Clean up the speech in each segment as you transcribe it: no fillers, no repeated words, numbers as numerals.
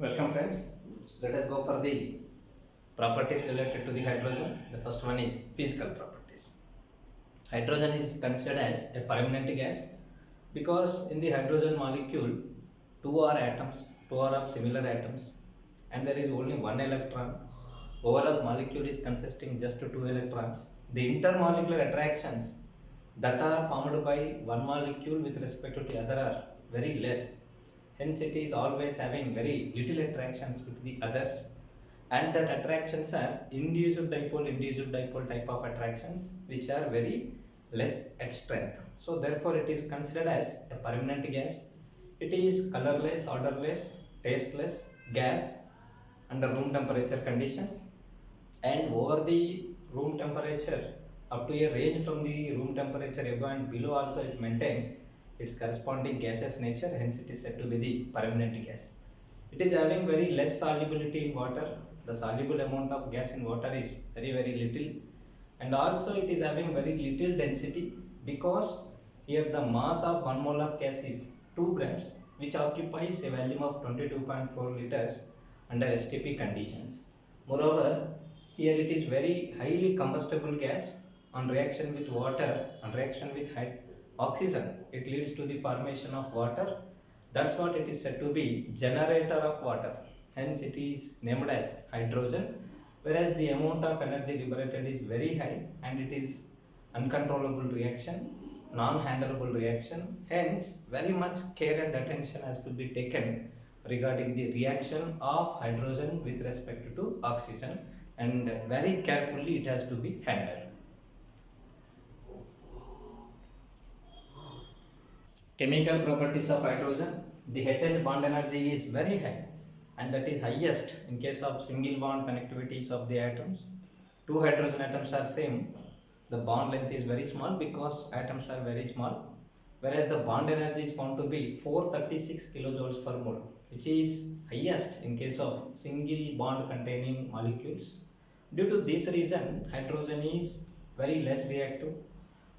Welcome friends. Let us go for the properties related to the hydrogen. The first one is physical properties. Hydrogen is considered as a permanent gas because in the hydrogen molecule two are atoms, two are of similar atoms, and there is only one electron. Overall molecule is consisting just two electrons. The intermolecular attractions that are formed by one molecule with respect to the other are very less. Hence, it is always having very little attractions with the others, and that attractions are induced dipole type of attractions, which are very less at strength. So, therefore, it is considered as a permanent gas. It is colorless, odorless, tasteless gas under room temperature conditions, and over the room temperature up to a range from the room temperature above and below also it maintains its corresponding gaseous nature, hence it is said to be the permanent gas. It is having very less solubility in water. The soluble amount of gas in water is very little, and also it is having very little density because here the mass of 1 mole of gas is 2 grams, which occupies a volume of 22.4 liters under STP conditions. Moreover, here it is very highly combustible gas. On reaction with water, on reaction with oxygen, it leads to the formation of water. That's what it is said to be generator of water. Hence it is named as hydrogen, whereas the amount of energy liberated is very high and it is uncontrollable reaction, non-handleable reaction. Hence very much care and attention has to be taken regarding the reaction of hydrogen with respect to oxygen, and very carefully it has to be handled. Chemical properties of hydrogen. The HH bond energy is very high, and that is highest in case of single bond connectivities of the atoms. Two hydrogen atoms are same. The bond length is very small because atoms are very small, whereas the bond energy is found to be 436 kilojoules per mole, which is highest in case of single bond containing molecules. Due to this reason, hydrogen is very less reactive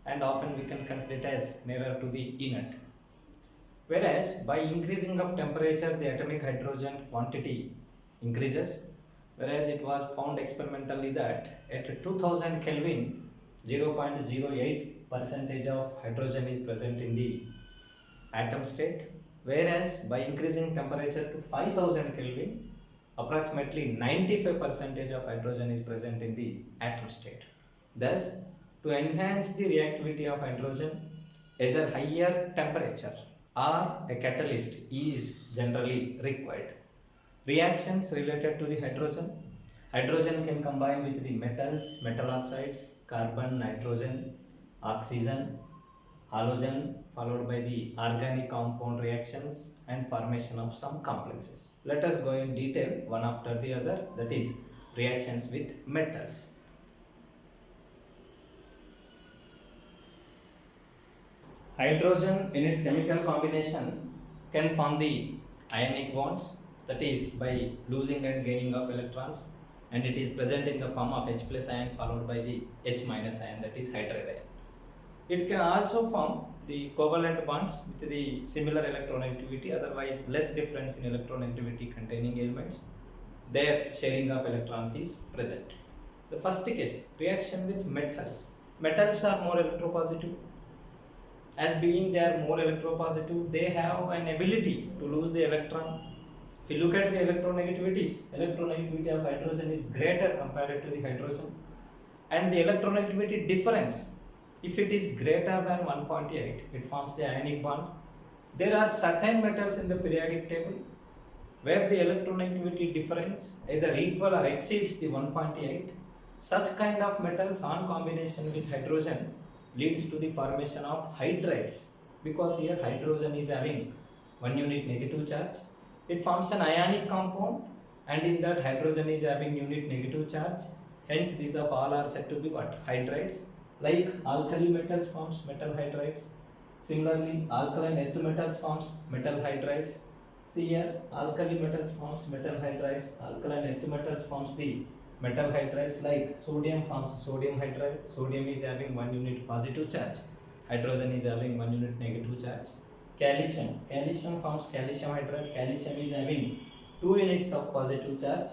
and often we can consider it as nearer to the inert. Whereas by increasing of temperature, the atomic hydrogen quantity increases, whereas it was found experimentally that at 2000 Kelvin, 0.08 percentage of hydrogen is present in the atom state, whereas by increasing temperature to 5000 Kelvin, approximately 95 percentage of hydrogen is present in the atom state. Thus, to enhance the reactivity of hydrogen, either higher temperature or a catalyst is generally required. Reactions related to the hydrogen. Hydrogen can combine with the metals, metal oxides, carbon, nitrogen, oxygen, halogen, followed by the organic compound reactions and formation of some complexes. Let us go in detail one after the other, that is reactions with metals. Hydrogen in its chemical combination can form the ionic bonds, that is by losing and gaining of electrons, and it is present in the form of H plus ion followed by the H minus ion, that is hydride ion. It can also form the covalent bonds with the similar electronegativity, otherwise less difference in electronegativity containing elements. Their sharing of electrons is present. The first case, reaction with metals. Metals are more electropositive. As being they are more electropositive, they have an ability to lose the electron. If you look at the electronegativity of hydrogen is greater compared to the hydrogen, and the electronegativity difference, if it is greater than 1.8, it forms the ionic bond. There are certain metals in the periodic table where the electronegativity difference either equal or exceeds the 1.8. Such kind of metals on combination with hydrogen leads to the formation of hydrides, because here hydrogen is having 1 unit negative charge. It forms an ionic compound, and in that hydrogen is having unit negative charge. Hence these of all are said to be what? Hydrides. Like alkali metals forms metal hydrides. Similarly, alkaline earth metals forms metal hydrides. See here, alkali metals forms metal hydrides. Alkaline earth metals forms the metal hydrides. Like sodium forms sodium hydride. Sodium is having 1 unit positive charge. Hydrogen is having 1 unit negative charge. Calcium forms calcium hydride. Calcium is having 2 units of positive charge,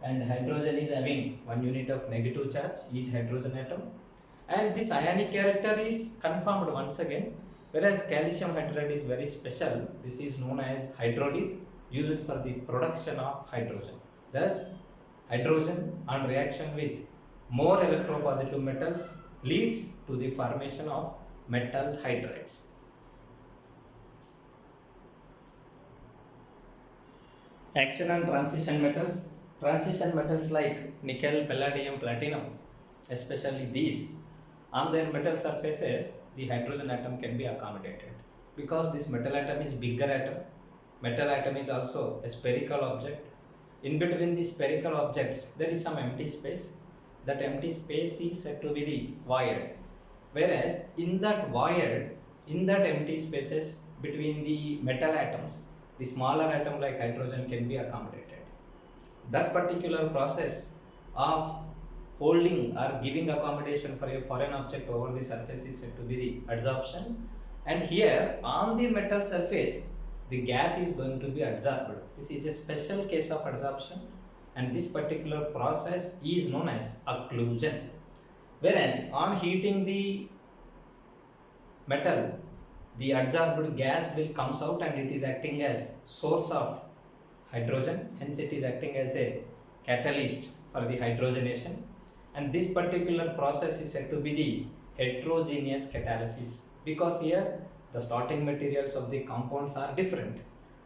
and hydrogen is having 1 unit of negative charge, each hydrogen atom. And this ionic character is confirmed once again, whereas calcium hydride is very special. This is known as hydrolith, used for the production of hydrogen. Thus, hydrogen on reaction with more electropositive metals leads to the formation of metal hydrides. Action on transition metals. Transition metals like nickel, palladium, platinum, especially these, on their metal surfaces, the hydrogen atom can be accommodated. Because this metal atom is bigger atom, metal atom is also a spherical object. In between the spherical objects, there is some empty space. That empty space is said to be the void. Whereas in that void, in that empty spaces between the metal atoms, the smaller atom like hydrogen can be accommodated. That particular process of holding or giving accommodation for a foreign object over the surface is said to be the adsorption. And here on the metal surface, the gas is going to be adsorbed. This is a special case of adsorption, and this particular process is known as occlusion. Whereas on heating the metal, the adsorbed gas will comes out and it is acting as source of hydrogen, hence it is acting as a catalyst for the hydrogenation, and this particular process is said to be the heterogeneous catalysis, because here the starting materials of the compounds are different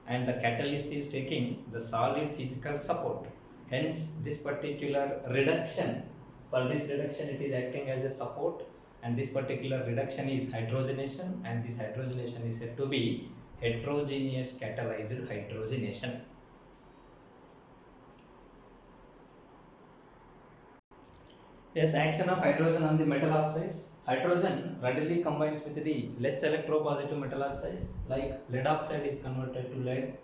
and the catalyst is taking the solid physical support, hence this particular reduction, for this reduction it is acting as a support, and this particular reduction is hydrogenation, and this hydrogenation is said to be heterogeneous catalyzed hydrogenation. Yes, action of hydrogen on the metal oxides. Hydrogen readily combines with the less electropositive metal oxides, like lead oxide is converted to lead,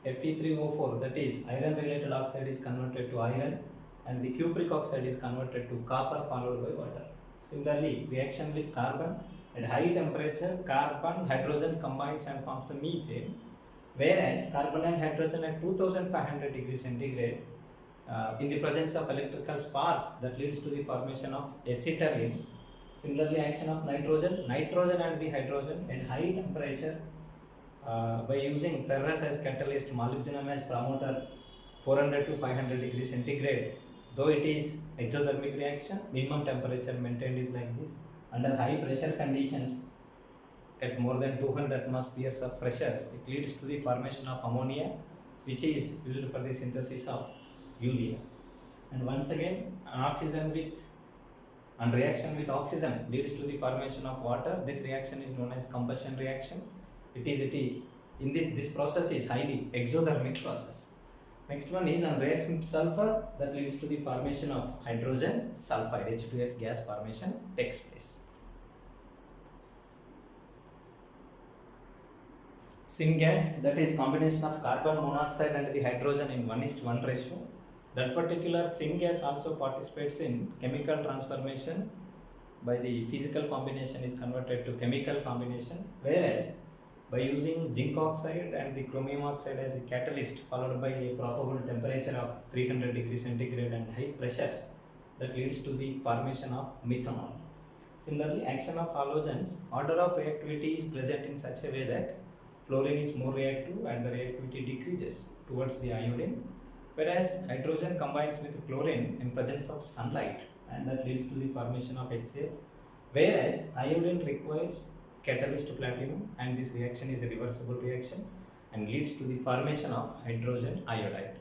Fe3O4, that is iron related oxide, is converted to iron, and the cupric oxide is converted to copper followed by water. Similarly, reaction with carbon at high temperature, carbon hydrogen combines and forms the methane, whereas carbon and hydrogen at 2500 degrees centigrade, in the presence of electrical spark, that leads to the formation of acetylene. Similarly, action of nitrogen and the hydrogen at high temperature, by using ferrous as catalyst, molybdenum as promoter, 400 to 500 degrees centigrade. Though it is exothermic reaction, minimum temperature maintained is like this. Under high pressure conditions, at more than 200 atmospheres of pressures, it leads to the formation of ammonia, which is used for the synthesis of urea. And once again, an reaction with oxygen leads to the formation of water. This reaction is known as combustion reaction. This process is highly exothermic process. Next one is on reaction with sulfur, that leads to the formation of hydrogen sulfide, H2S gas formation takes place. Syngas, that is combination of carbon monoxide and the hydrogen in 1:1 ratio. That particular syngas also participates in chemical transformation. By the physical combination is converted to chemical combination, whereas by using zinc oxide and the chromium oxide as a catalyst, followed by a probable temperature of 300 degrees centigrade and high pressures, that leads to the formation of methanol. Similarly, action of halogens, order of reactivity is present in such a way that fluorine is more reactive and the reactivity decreases towards the iodine, whereas hydrogen combines with chlorine in presence of sunlight, and that leads to the formation of HCl, whereas iodine requires catalyst platinum, and this reaction is a reversible reaction and leads to the formation of hydrogen iodide.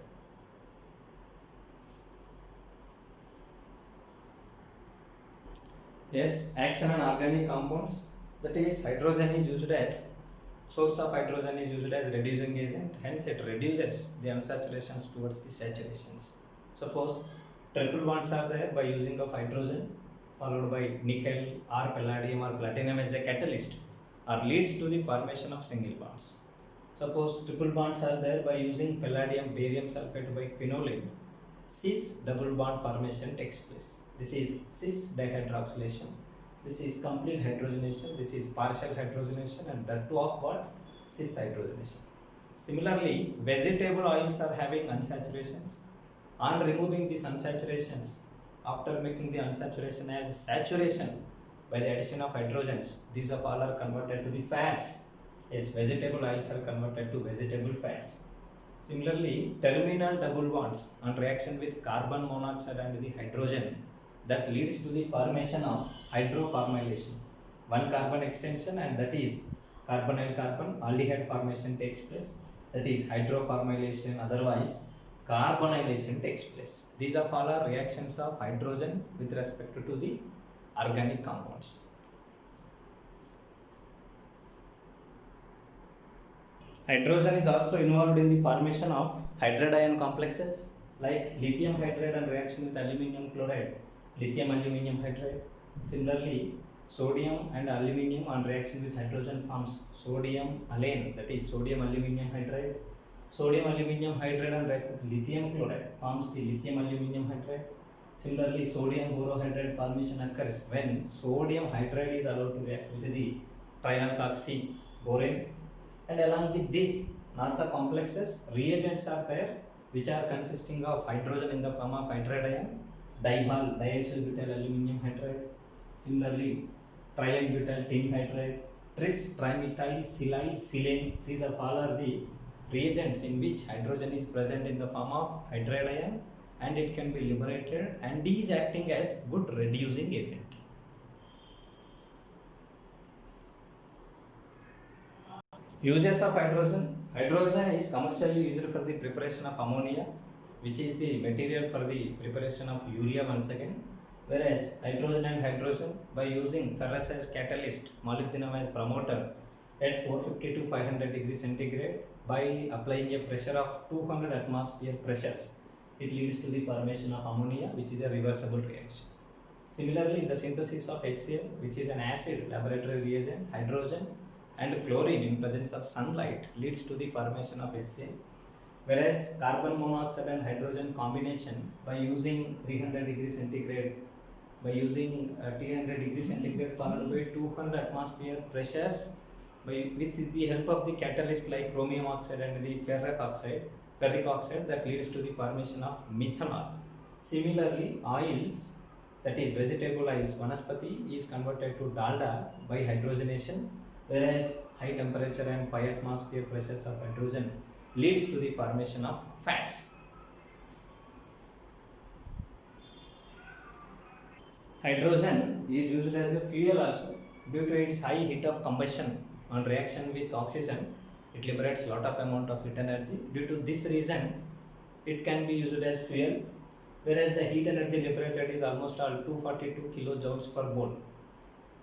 Yes, action on organic compounds, that is hydrogen is used as source of hydrogen is used as reducing agent, hence it reduces the unsaturations towards the saturations. Suppose triple bonds are there by using of hydrogen, followed by nickel or palladium or platinum as a catalyst, or leads to the formation of single bonds. Suppose triple bonds are there by using palladium barium sulfate by quinoline, cis double bond formation takes place. This is cis dihydroxylation. This is complete hydrogenation, this is partial hydrogenation, and that too of what? Cis hydrogenation. Similarly, vegetable oils are having unsaturations. On removing these unsaturations, after making the unsaturation as saturation by the addition of hydrogens, these of all are converted to the fats. Yes, vegetable oils are converted to vegetable fats. Similarly, terminal double bonds on reaction with carbon monoxide and the hydrogen, that leads to the formation of hydroformylation. One carbon extension, and that is carbonyl carbon aldehyde formation takes place. That is hydroformylation, otherwise carbonylation takes place. These are all are reactions of hydrogen with respect to the organic compounds. Hydrogen is also involved in the formation of hydride ion complexes like lithium hydride on reaction with aluminium chloride, lithium aluminium hydride. Similarly, sodium and aluminium on reaction with hydrogen forms sodium alane, that is sodium aluminium hydride. Sodium aluminium hydride on reaction with lithium chloride forms the lithium aluminium hydride. Similarly, sodium borohydride formation occurs when sodium hydride is allowed to react with the trialkoxy borane. And along with this, not the complexes, reagents are there which are consisting of hydrogen in the form of hydride ion, dihal, diisobutyl aluminium hydride. Similarly, tributyl tin hydride, tris trimethyl silyl silane. These are all are the reagents in which hydrogen is present in the form of hydride ion, and it can be liberated and is acting as good reducing agent. Uses of hydrogen. Hydrogen is commercially used for the preparation of ammonia, which is the material for the preparation of urea once again. Whereas hydrogen and hydrogen, by using ferrous as catalyst, molybdenum as promoter at 450 to 500 degrees centigrade, by applying a pressure of 200 atmosphere pressures, it leads to the formation of ammonia, which is a reversible reaction. Similarly, in the synthesis of HCl, which is an acid laboratory reagent, hydrogen and chlorine in presence of sunlight leads to the formation of HCl. Whereas carbon monoxide and hydrogen combination, by using 300 degrees centigrade, by using 300 degrees centigrade followed by 200 atmosphere pressures, with the help of the catalyst like chromium oxide and the ferric oxide, that leads to the formation of methanol. Similarly, oils, that is vegetable oils, vanaspati, is converted to dalda by hydrogenation, whereas high temperature and 5 atmosphere pressures of hydrogen leads to the formation of fats. Hydrogen is used as a fuel also. Due to its high heat of combustion on reaction with oxygen, it liberates lot of amount of heat energy. Due to this reason, it can be used as fuel, whereas the heat energy liberated is almost all 242 kilojoules per mole.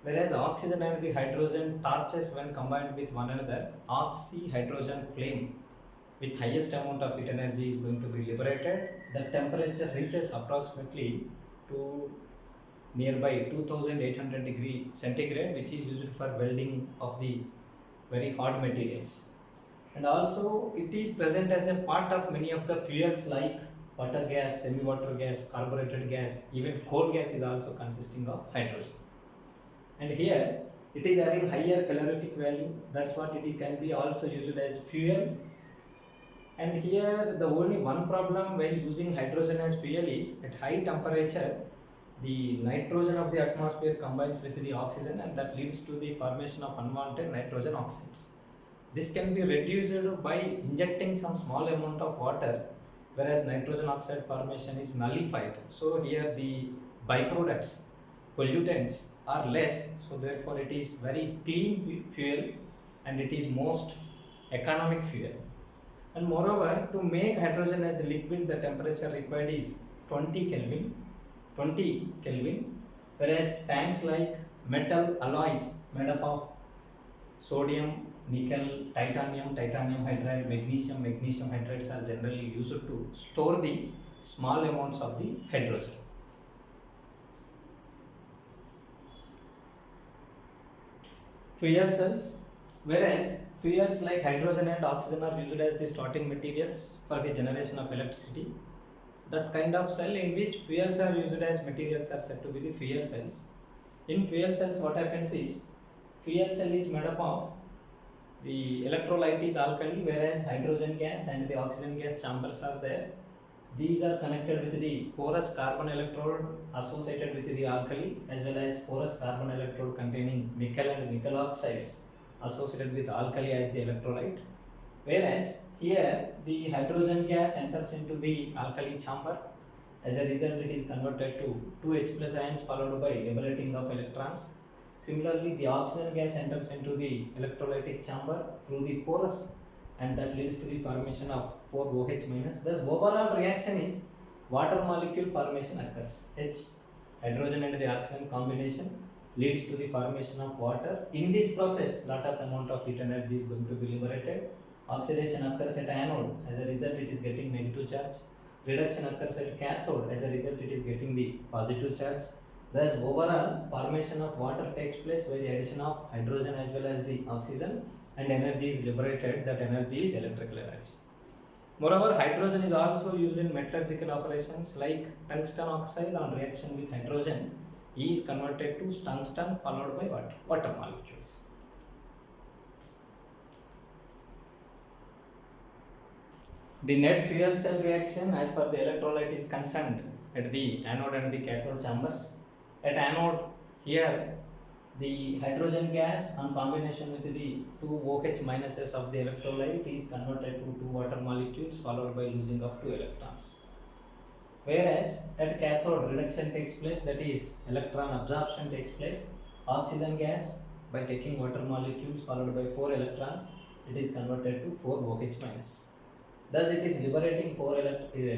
Whereas oxygen and the hydrogen torches when combined with one another, oxy-hydrogen flame with highest amount of heat energy is going to be liberated. The temperature reaches approximately to nearby 2800 degree centigrade, which is used for welding of the very hot materials. And also it is present as a part of many of the fuels like water gas, semi-water gas, carbureted gas, even coal gas is also consisting of hydrogen. And here it is having higher calorific value, that's what it can be also used as fuel. And here the only one problem while using hydrogen as fuel is at high temperature the nitrogen of the atmosphere combines with the oxygen, and that leads to the formation of unwanted nitrogen oxides. This can be reduced by injecting some small amount of water, whereas nitrogen oxide formation is nullified. So here the byproducts, pollutants are less, so therefore it is very clean fuel and it is most economic fuel. And moreover, to make hydrogen as a liquid, the temperature required is 20 Kelvin, whereas tanks like metal alloys made up of sodium, nickel, titanium hydride, magnesium hydrides are generally used to store the small amounts of the hydrogen. Fuel cells, whereas fuels like hydrogen and oxygen are used as the starting materials for the generation of electricity. That kind of cell in which fuels are used as materials are said to be the fuel cells. In fuel cells, what happens is, fuel cell is made up of The electrolyte is alkali, whereas hydrogen gas and the oxygen gas chambers are there. These are connected with the porous carbon electrode associated with the alkali, as well as porous carbon electrode containing nickel and nickel oxides associated with alkali as the electrolyte. Whereas here the hydrogen gas enters into the alkali chamber. As a result, it is converted to 2H plus ions followed by liberating of electrons. Similarly, the oxygen gas enters into the electrolytic chamber through the porous, and that leads to the formation of 4OH minus. Thus, overall reaction is water molecule formation occurs. H, hydrogen and the oxygen combination leads to the formation of water. In this process, lot of amount of heat energy is going to be liberated. Oxidation occurs at anode. As a result, it is getting negative charge. Reduction occurs at cathode. As a result, it is getting the positive charge. Thus, overall formation of water takes place by the addition of hydrogen as well as the oxygen, and energy is liberated. That energy is electrical energy. Moreover, hydrogen is also used in metallurgical operations like tungsten oxide on reaction with hydrogen is converted to tungsten followed by water molecules. The net fuel cell reaction as per the electrolyte is concerned at the anode and the cathode chambers. At anode, here the hydrogen gas on combination with the 2 OH minuses of the electrolyte is converted to 2 water molecules followed by losing of 2 electrons. Whereas at cathode reduction takes place, that is electron absorption takes place. Oxygen gas by taking water molecules followed by 4 electrons, it is converted to 4 OH minus. Thus, it is liberating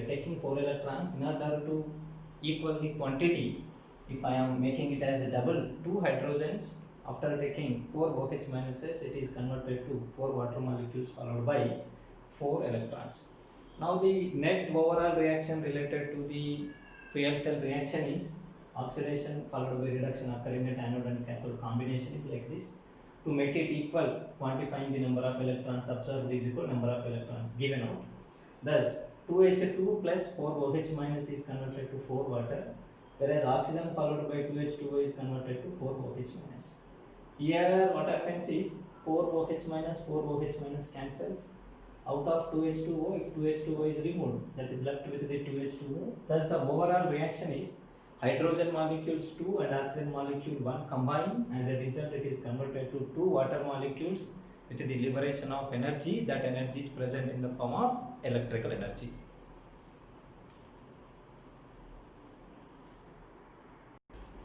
taking 4 electrons in order to equal the quantity. If I am making it as a double 2 hydrogens, after taking 4 OH minuses, it is converted to 4 water molecules followed by 4 electrons. Now, the net overall reaction related to the fuel cell reaction is oxidation followed by reduction occurring at anode and cathode combination is like this. To make it equal, quantifying the number of electrons absorbed is equal number of electrons given out. Thus, 2H2 plus 4OH minus is converted to 4 water, whereas oxygen followed by 2H2O is converted to 4OH minus. Here what happens is 4OH minus cancels. Out of 2H2O, if 2H2O is removed, that is left with the 2H2O. Thus, the overall reaction is hydrogen molecules 2 and oxygen molecule 1 combine. As a result, it is converted to 2 water molecules with the liberation of energy. That energy is present in the form of electrical energy.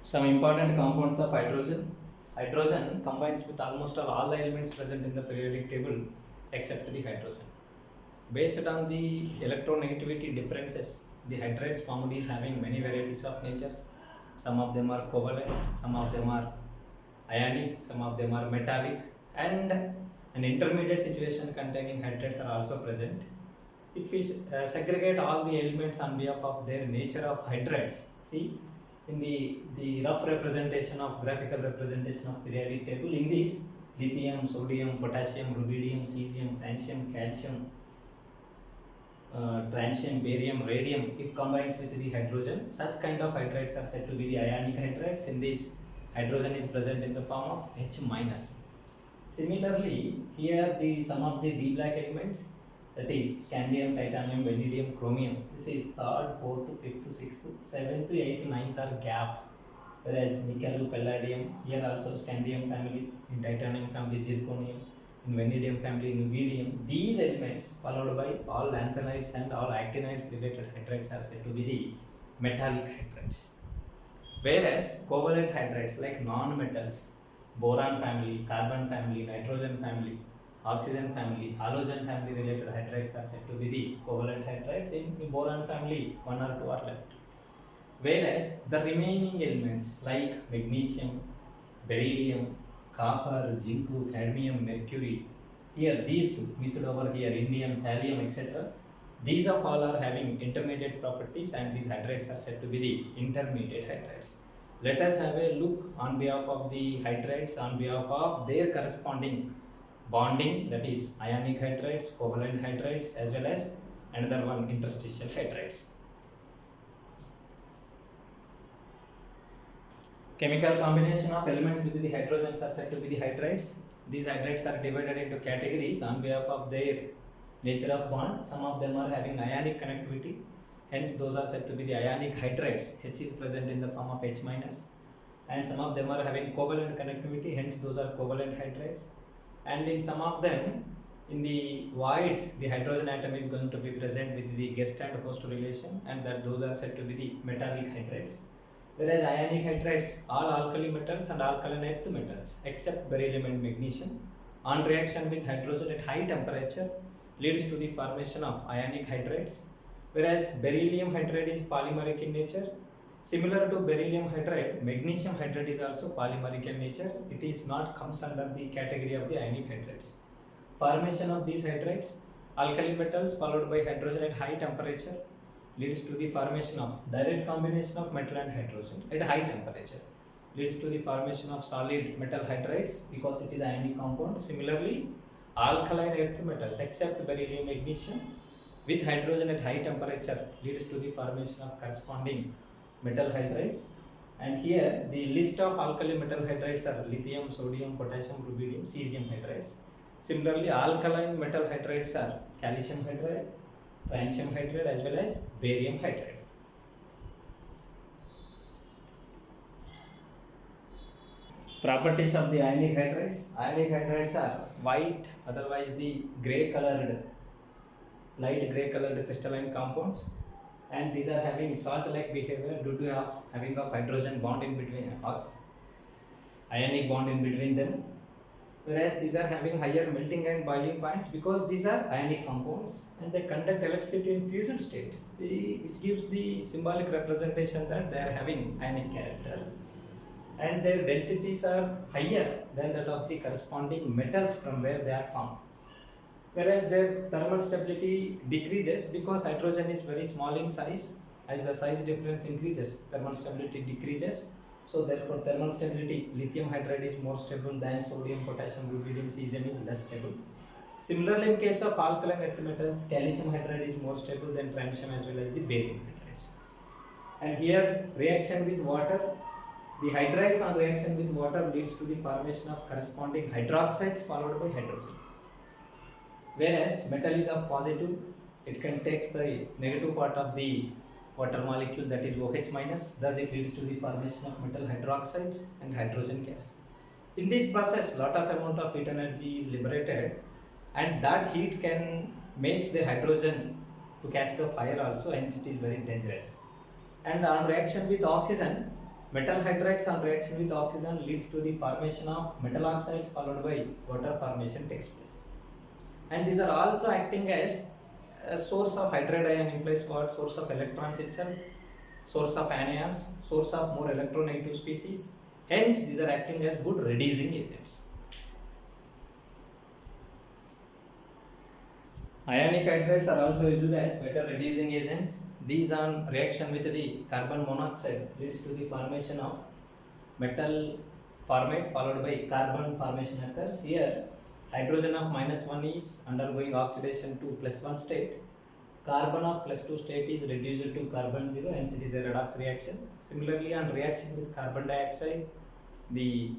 Some important compounds of hydrogen. Hydrogen combines with almost all the elements present in the periodic table except the hydrogen. Based on the electronegativity differences, the hydrides formed is having many varieties of natures. Some of them are covalent, some of them are ionic, some of them are metallic, and an intermediate situation containing hydrides are also present. If we segregate all the elements on behalf of their nature of hydrides, see in the rough representation of graphical representation of periodic table, in this lithium, sodium, potassium, rubidium, cesium, francium, calcium, transium, barium, radium, if combines with the hydrogen, such kind of hydrides are said to be the ionic hydrides. In this, hydrogen is present in the form of H minus. Similarly, here the some of the D black elements, that is scandium, titanium, vanadium, chromium. This is third, fourth, fifth, sixth, seventh, eighth, ninth are gap. Whereas nickel, palladium, here also scandium family, in titanium family, zirconium, in vanadium family, rubidium. These elements followed by all lanthanides and all actinides related hydrides are said to be the metallic hydrides. Whereas covalent hydrides like non-metals, boron family, carbon family, nitrogen family, oxygen family, halogen family related hydrides are said to be the covalent hydrides. In the boron family, 1 or 2 are left. Whereas the remaining elements like magnesium, beryllium, copper, zinc, cadmium, mercury, here these two mixed over here, indium, thallium, etc. These of all are having intermediate properties, and these hydrides are said to be the intermediate hydrides. Let us have a look on behalf of the hydrides on behalf of their corresponding bonding, that is ionic hydrides, covalent hydrides, as well as another one, interstitial hydrides. Chemical combination of elements with the hydrogens are said to be the hydrides. These hydrides are divided into categories on behalf of their nature of bond. Some of them are having ionic connectivity, hence those are said to be the ionic hydrides. H is present in the form of H minus, and some of them are having covalent connectivity, hence those are covalent hydrides. And in some of them, in the voids, the hydrogen atom is going to be present with the guest and host relation, and that those are said to be the metallic hydrides. Whereas ionic hydrides, all alkali metals and alkaline earth metals except beryllium and magnesium, on reaction with hydrogen at high temperature leads to the formation of ionic hydrides. Whereas beryllium hydride is polymeric in nature. Similar to beryllium hydride, magnesium hydride is also polymeric in nature. It is not comes under the category of the ionic hydrides. Formation of these hydrides, alkali metals followed by hydrogen at high temperature leads to the formation of direct combination of metal and hydrogen at high temperature, leads to the formation of solid metal hydrides because it is ionic compound. Similarly, alkaline earth metals except beryllium, magnesium with hydrogen at high temperature leads to the formation of corresponding metal hydrides. And here the list of alkali metal hydrides are lithium, sodium, potassium, rubidium, cesium hydrides. Similarly, alkaline metal hydrides are calcium hydride, francium hydride as well as barium hydride. Properties of the ionic hydrides. Ionic hydrides are white, otherwise the grey colored, light grey colored crystalline compounds, and these are having salt-like behavior due to having of hydrogen bond in between, or ionic bond in between them. Whereas these are having higher melting and boiling points because these are ionic compounds and they conduct electricity in fused state, which gives the symbolic representation that they are having ionic character, and their densities are higher than that of the corresponding metals from where they are formed. Whereas their thermal stability decreases because hydrogen is very small in size. As the size difference increases, thermal stability decreases. So therefore thermal stability, lithium hydride is more stable than sodium, potassium, rubidium, cesium is less stable. Similarly, in case of alkaline earth metals, calcium hydride is more stable than francium as well as the barium hydrides. And here reaction with water, the hydrides on reaction with water leads to the formation of corresponding hydroxides followed by hydrogen. Whereas metal is of positive, it can take the negative part of the water molecule, that is OH minus, thus it leads to the formation of metal hydroxides and hydrogen gas. In this process, lot of amount of heat energy is liberated, and that heat can make the hydrogen to catch the fire also, hence it is very dangerous. And on reaction with oxygen, metal hydrides on reaction with oxygen leads to the formation of metal oxides followed by water formation takes place. And these are also acting as a source of hydride ion, implies what? Source of electrons itself, source of anions, source of more electronegative species. Hence, these are acting as good reducing agents. Ionic hydrides are also used as better reducing agents. These on reaction with the carbon monoxide leads to the formation of metal formate followed by carbon formation occurs. Here, hydrogen of -1 is undergoing oxidation to +1 state. Carbon of +2 state is reduced to carbon 0, hence it is a redox reaction. Similarly, on reaction with carbon dioxide, the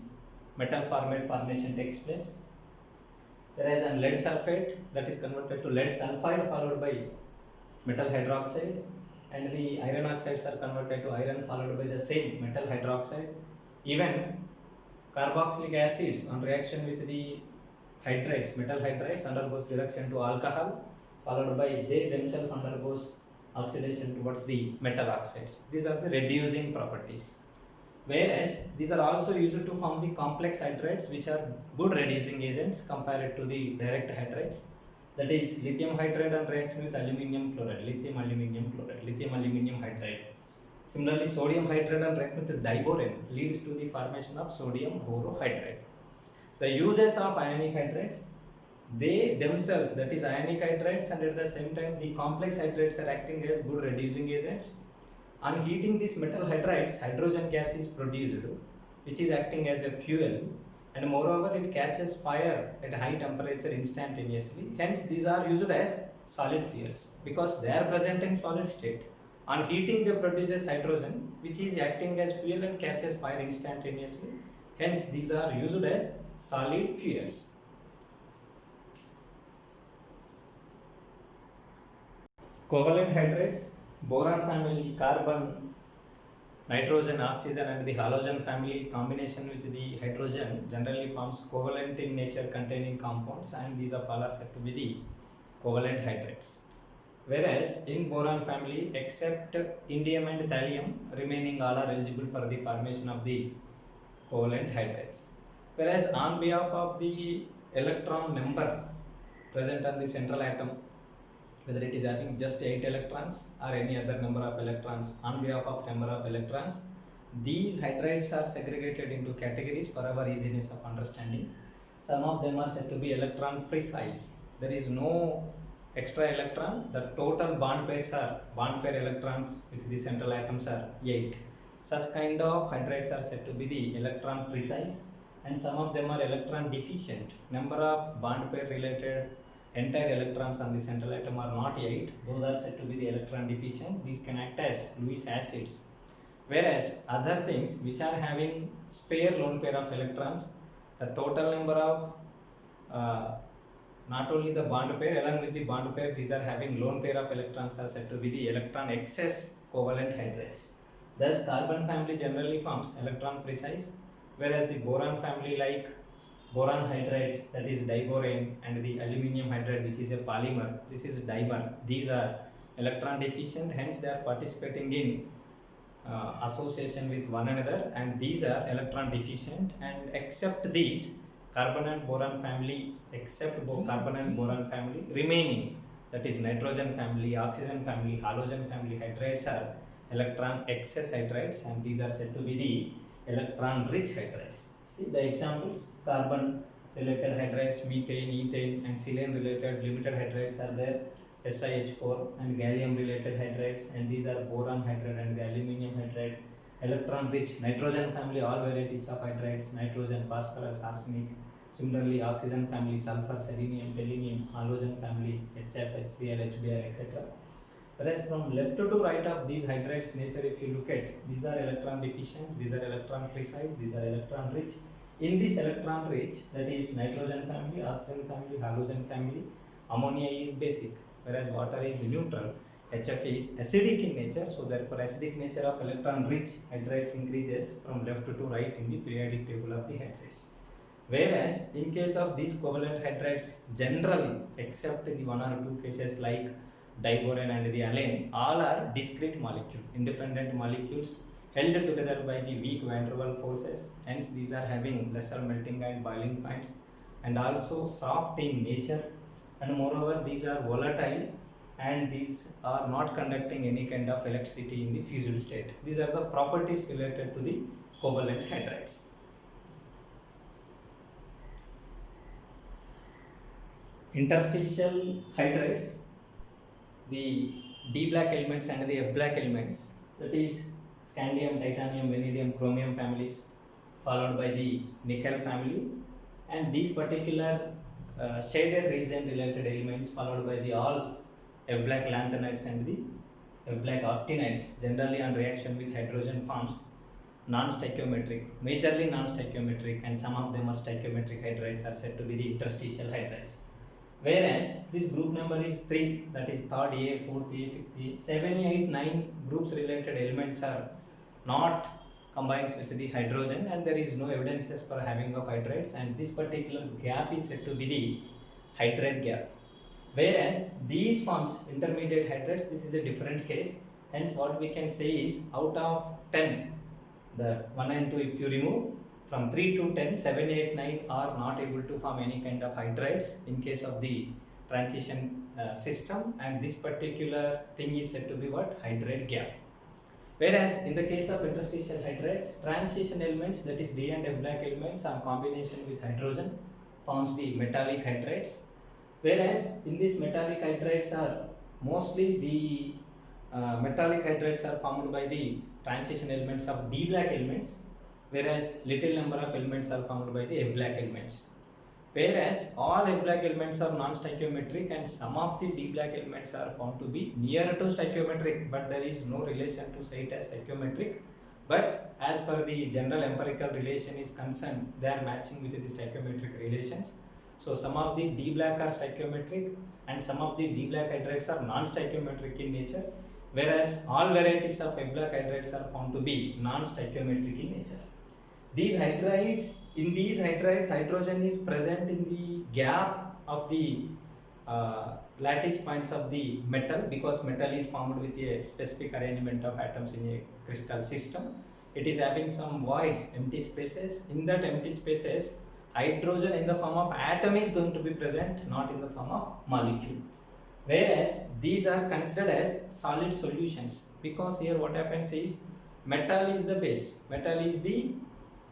metal formate formation takes place. Whereas on lead sulfate, that is converted to lead sulfide followed by metal hydroxide, and the iron oxides are converted to iron followed by the same metal hydroxide. Even carboxylic acids on reaction with the hydrides, metal hydrides, undergoes reduction to alcohol followed by they themselves undergoes oxidation towards the metal oxides. These are the reducing properties. Whereas these are also used to form the complex hydrides, which are good reducing agents compared to the direct hydrides. That is lithium hydride on reaction with aluminium chloride, lithium aluminium chloride, lithium aluminium hydride. Similarly, sodium hydride on reaction with diborane leads to the formation of sodium borohydride. The uses of ionic hydrides, they themselves, that is ionic hydrides, and at the same time the complex hydrides are acting as good reducing agents. On heating these metal hydrides, hydrogen gas is produced, which is acting as a fuel, and moreover it catches fire at high temperature instantaneously. Hence these are used as solid fuels because they are present in solid state. On heating they produces hydrogen, which is acting as fuel and catches fire instantaneously. Hence these are used as solid fuels. Covalent hydrates, boron family, carbon, nitrogen, oxygen and the halogen family combination with the hydrogen generally forms covalent in nature containing compounds, and these are all are said to be the covalent hydrates. Whereas in boron family, except indium and thallium, remaining all are eligible for the formation of the covalent hydrates. Whereas on behalf of the electron number present on the central atom, whether it is having just 8 electrons or any other number of electrons, on behalf of number of electrons, these hydrates are segregated into categories for our easiness of understanding. Some of them are said to be electron precise. There is no extra electron. The total bond pair electrons with the central atoms are 8. Such kind of hydrates are said to be the electron precise, and some of them are electron deficient. Number of bond pair related entire electrons on the central atom are not 8. Those are said to be the electron deficient. These can act as Lewis acids. Whereas other things which are having spare lone pair of electrons, the total number of not only the bond pair, along with the bond pair, these are having lone pair of electrons are said to be the electron excess covalent hydrates. Thus carbon family generally forms electron precise, whereas the boron family, like boron hydrates, that is diborane, and the aluminium hydride, which is a polymer, this is dimer, these are electron deficient, hence they are participating in association with one another, and these are electron deficient. And except these, carbon and boron family, except carbon and boron family, remaining, that is nitrogen family, oxygen family, halogen family hydrates are electron excess hydrates, and these are said to be the electron rich hydrates. See the examples: carbon related hydrates, methane, ethane, and selene related limited hydrates are there, SiH4, and gallium related hydrates, and these are boron hydrate and the aluminium hydrate. Electron rich nitrogen family, all varieties of hydrates, nitrogen, phosphorus, arsenic. Similarly, oxygen family, sulfur, selenium, tellurium, halogen family, HF, HCl, HBr, etc. Whereas from left to right of these hydrates nature, if you look at, these are electron deficient, these are electron precise, these are electron rich. In this electron rich, that is nitrogen family, oxygen family, halogen family, ammonia is basic, whereas water is neutral. HF is acidic in nature, so therefore acidic nature of electron rich hydrates increases from left to right in the periodic table of the hydrates. Whereas in case of these covalent hydrates, generally, except in the one or two cases like diborane and the alane, all are discrete molecules, independent molecules held together by the weak van der Waals forces. Hence, these are having lesser melting and boiling points, and also soft in nature, and moreover these are volatile, and these are not conducting any kind of electricity in the fused state. These are the properties related to the covalent hydrates. Interstitial hydrates, the D black elements and the F black elements, that is scandium, titanium, vanadium, chromium families, followed by the nickel family, and these particular shaded region related elements followed by the all F black lanthanides and the F black actinides, generally on reaction with hydrogen forms non-stoichiometric, majorly non-stoichiometric, and some of them are stoichiometric hydrates are said to be the interstitial hydrates. Whereas this group number is 3, that is third A, fourth A, fifth A, 7, 8, 9 groups related elements are not combines with the hydrogen, and there is no evidences for having of hydrates, and this particular gap is said to be the hydrate gap. Whereas these forms intermediate hydrates, this is a different case. Hence what we can say is, out of 10, the 1 and 2 if you remove, from 3 to 10, 7, 8, 9 are not able to form any kind of hydrates in case of the transition system, and this particular thing is said to be what? Hydrate gap. Whereas in the case of interstitial hydrates, transition elements, that is D and F black elements, on combination with hydrogen forms the metallic hydrates. Whereas in these metallic hydrates are mostly the metallic hydrates are formed by the transition elements of D black elements, whereas little number of elements are formed by the F black elements. Whereas all F black elements are non-stoichiometric, and some of the D black elements are found to be near to stoichiometric, but there is no relation to say it as stoichiometric. But as per the general empirical relation is concerned, they are matching with the stoichiometric relations. So some of the D black are stoichiometric and some of the D black hydrides are non-stoichiometric in nature, whereas all varieties of F black hydrides are found to be non-stoichiometric in nature. These hydrides, hydrogen is present in the gap of the lattice points of the metal, because metal is formed with a specific arrangement of atoms in a crystal system. It is having some voids, empty spaces. In that empty spaces, hydrogen in the form of atom is going to be present, not in the form of molecule. Whereas these are considered as solid solutions, because here what happens is metal is the base, metal is the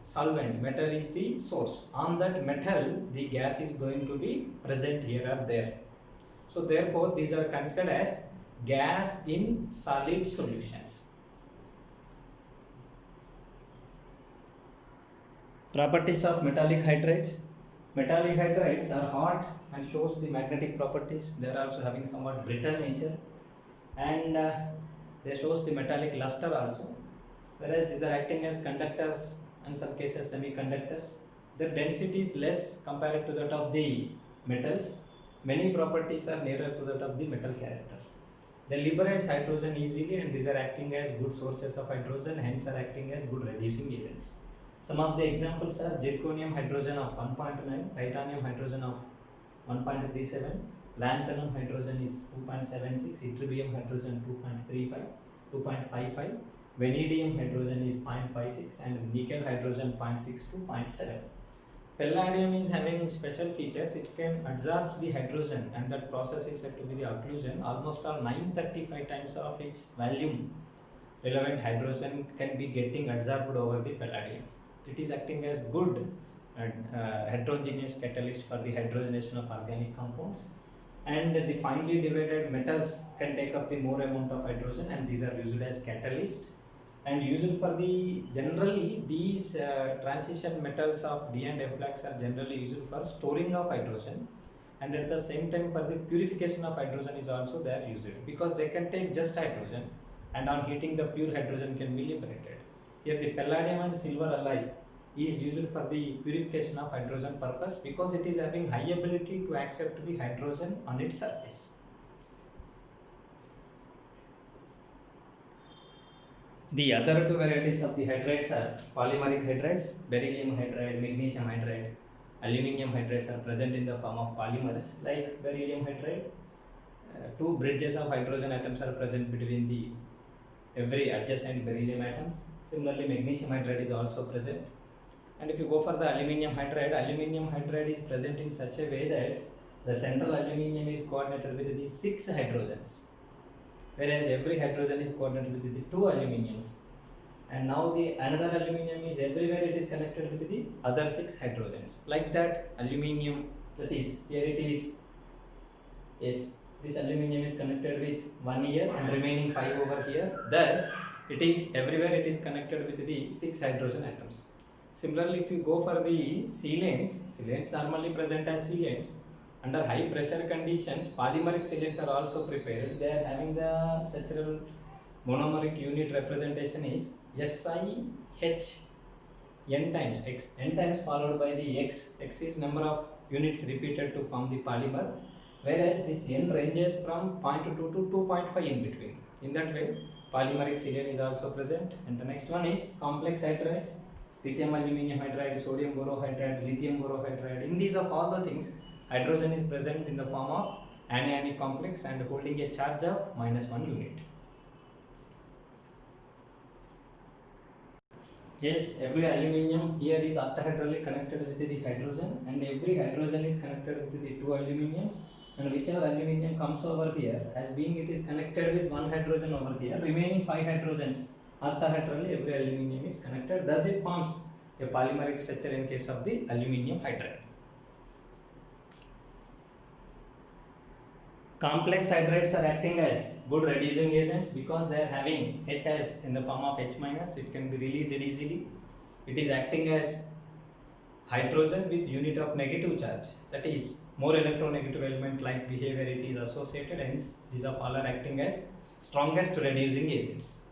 solvent, metal is the source. On that metal, the gas is going to be present here or there. So therefore, these are considered as gas in solid solutions. Properties of metallic hydrides. Metallic hydrides are hot and shows the magnetic properties. They are also having somewhat brittle nature, and they shows the metallic luster also. Whereas these are acting as conductors, in some cases semiconductors. Their density is less compared to that of the metals. Many properties are nearer to that of the metal character. They liberate hydrogen easily, and these are acting as good sources of hydrogen, hence are acting as good reducing agents. Some of the examples are zirconium hydrogen of 1.9, titanium hydrogen of 1.37, lanthanum hydrogen is 2.76, ytterbium hydrogen 2.35, 2.55, vanadium hydrogen is 0.56, and nickel hydrogen 0.6 to 0.7. Palladium is having special features. It can absorb the hydrogen, and that process is said to be the occlusion. Almost all 935 times of its volume relevant hydrogen can be getting absorbed over the palladium. It is acting as good heterogeneous catalyst for the hydrogenation of organic compounds, and the finely divided metals can take up the more amount of hydrogen, and these are used as catalyst and used for the generally these transition metals of D and F blacks are generally used for storing of hydrogen, and at the same time for the purification of hydrogen is also they are used, because they can take just hydrogen and on heating the pure hydrogen can be liberated. Here the palladium and silver alloy is used for the purification of hydrogen purpose, because it is having high ability to accept the hydrogen on its surface. The other two varieties of the hydrides are polymeric hydrides, beryllium hydride, magnesium hydride, aluminium hydrides are present in the form of polymers like beryllium hydride. Two bridges of hydrogen atoms are present between the every adjacent beryllium atoms. Similarly, magnesium hydride is also present. And if you go for the aluminium hydride is present in such a way that the central aluminium is coordinated with the 6 hydrogens, whereas every hydrogen is coordinated with the 2 aluminiums. And now the another aluminium is everywhere it is connected with the other 6 hydrogens. Like that, aluminium, that is, here it is, yes, this aluminium is connected with 1 here and remaining 5 over here. Thus, it is everywhere it is connected with the 6 hydrogen atoms. Similarly, if you go for the silanes normally present as silanes. Under high pressure conditions, polymeric silanes are also prepared. They are having the structural monomeric unit representation is SiH n times X, n times followed by the X. X is number of units repeated to form the polymer, whereas this n ranges from 0.2 to 2.5 in between. In that way, polymeric silane is also present. And the next one is complex hydrides, lithium aluminium hydride, sodium borohydride, lithium borohydride. In these of all the things, hydrogen is present in the form of anionic complex and holding a charge of -1 unit. Yes, every aluminium here is octahedrally connected with the hydrogen, and every hydrogen is connected with the 2 aluminiums, and whichever aluminium comes over here, as being it is connected with 1 hydrogen over here, remaining 5 hydrogens octahedrally every aluminium is connected. Thus it forms a polymeric structure in case of the aluminium hydride. Complex hydrides are acting as good reducing agents because they are having H as in the form of H minus. It can be released easily. It is acting as hydrogen with unit of negative charge, that is more electronegative element like behavior it is associated, hence these are all are acting as strongest reducing agents.